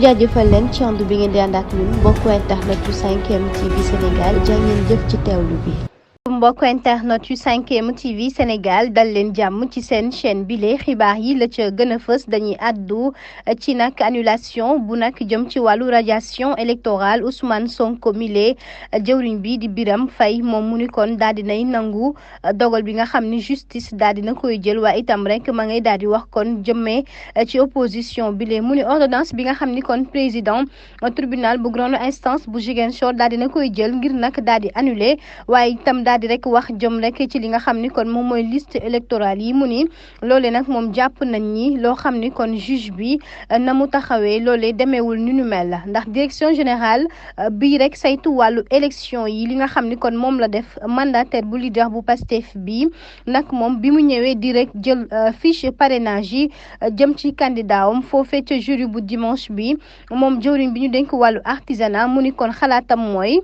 jaajëfal leen ci ànd bi ngeen di ànd ak ñun mbokku internet yu 5M TV Sénégal jaa ngeen jëf ci teewlu bi. mbokk internet yu 5M TV Sénégal dal leen jàmm ci seen chaîne bile xibaar yi la ca gën a fës dañuy àddu ci nag annulation bu nag jëm ci wàllu radiation électorale Ousmane Sonko mile jëwriñ bi di Birame Faye moom mu ni kon daal di nay nangu dogal bi nga xam ni justice daal di na koy jël waaye itam rek ma ngay daal di wax kon jëmee ci opposition bile mu ni ordonnance bi nga xam ni kon président tribunal bu grande instance bu Ziguinchor daal di na koy jël ngir nag daal di annulé waaye itam daal di rek wax jëm rek ci li nga xam ni kon moom mooy liste électorale yi mu ni loolee nag moom jàpp nañ ni loo xam ni kon juge bi na mu taxawee loolee demeewul ni nu mel la ndax direction générale bii rek saytu wàllu élection yi li nga xam ni kon moom la def mandataire bu leader bu Pastef bi nag moom bi mu ñëwee di rek jël fiche parrainage yi jëm ci candidat am foofee ca jury bu dimanche bi moom jëwriñ bi ñu dénk wàllu artisanat mu ni kon xalaatam mooy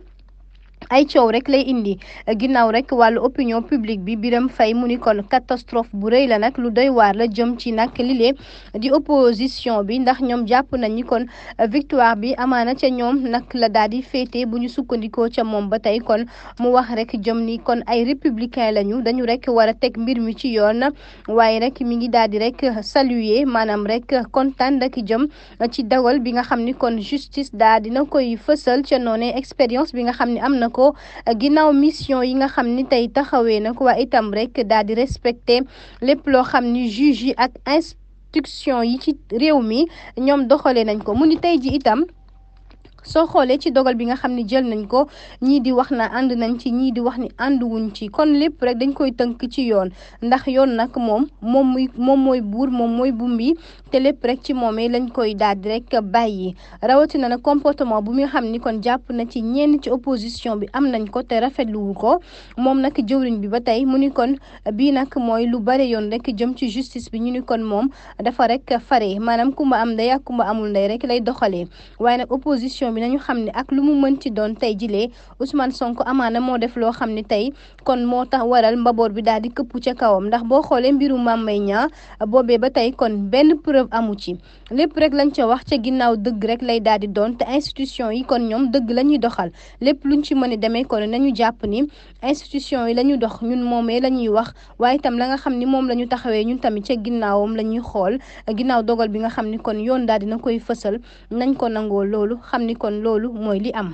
ay coow rek lay indi ginnaaw rek wàllu opinion publique bi Birame Faye mu ni kon catastrophe bu rëy la nag lu doy waar la jëm ci nag lile di opposition bi ndax ñoom jàpp nañ ni kon victoire bi amaana ca ñoom nag la daal di féete bu ñu sukkandikoo ca moom ba tey kon mu wax rek jëm ni kon ay républicain lañu dañu rek war a teg mbir mi ci yoon waaye rek mi ngi daal di rek saluer maanaam rek kontaan rek jëm ci dogal bi nga xam ni kon justice daal dina koy fësal ca noone expérience bi nga xam ni am na ko ginnaaw mission yi nga xam ni tey taxawee na ko waa itam rek daal di respecté lépp loo xam ni juge yi ak institution yi ci réew mi ñoom doxalee nañ ko mu ni tey ji itam soo xoolee ci dogal bi nga xam ni jël nañ ko ñii di wax na ànd nañ ci ñii di wax ni ànduwuñ ci kon lépp rek dañ koy tënk ci yoon ndax yoon nag moom mooy buur moom mooy bumbi te lépp rek ci moomee lañ koy daal di rek bàyyi rawatina nag comportement bu nga xam ni kon jàpp na ci ñenn ci opposition bi am nañ ko te rafetluwu ko moom nag jëwriñ bi ba tey mu ni kon bii nag mooy lu bare yoon rek jëm ci justice bi ñu ni kon moom dafa rek fare maanaam kumba am ndey ak kumba amul ndey rek lay doxalee waaye nag opposition bi nañu xam ne ak lu mu mënti doon tey jilee Ousmane Sonko amaana moo def loo xam ne tey kon moo tax waral mbaboor bi daal di këppu ca kawam ndax boo xoolee mbiru Mame Mbaye Niang boobee ba tey kon benn preuve amu ci lépp rek lañ ca wax ca ginnaaw dëgg rek lay daal di doon te institution yi kon ñoom dëgg la ñuy doxal lépp luñ ci mën a demee kon nañu jàpp ni institution yi la ñu dox ñun moomee la ñuy wax waaye itam la nga xam ni moom la ñu taxawee ñun tamit ca ginnaawam la ñuy xool ginnaaw dogal bi nga xam ni kon yoon daal dina koy fësal nañ ko nangoo loolu xam ni kon loolu mooy li am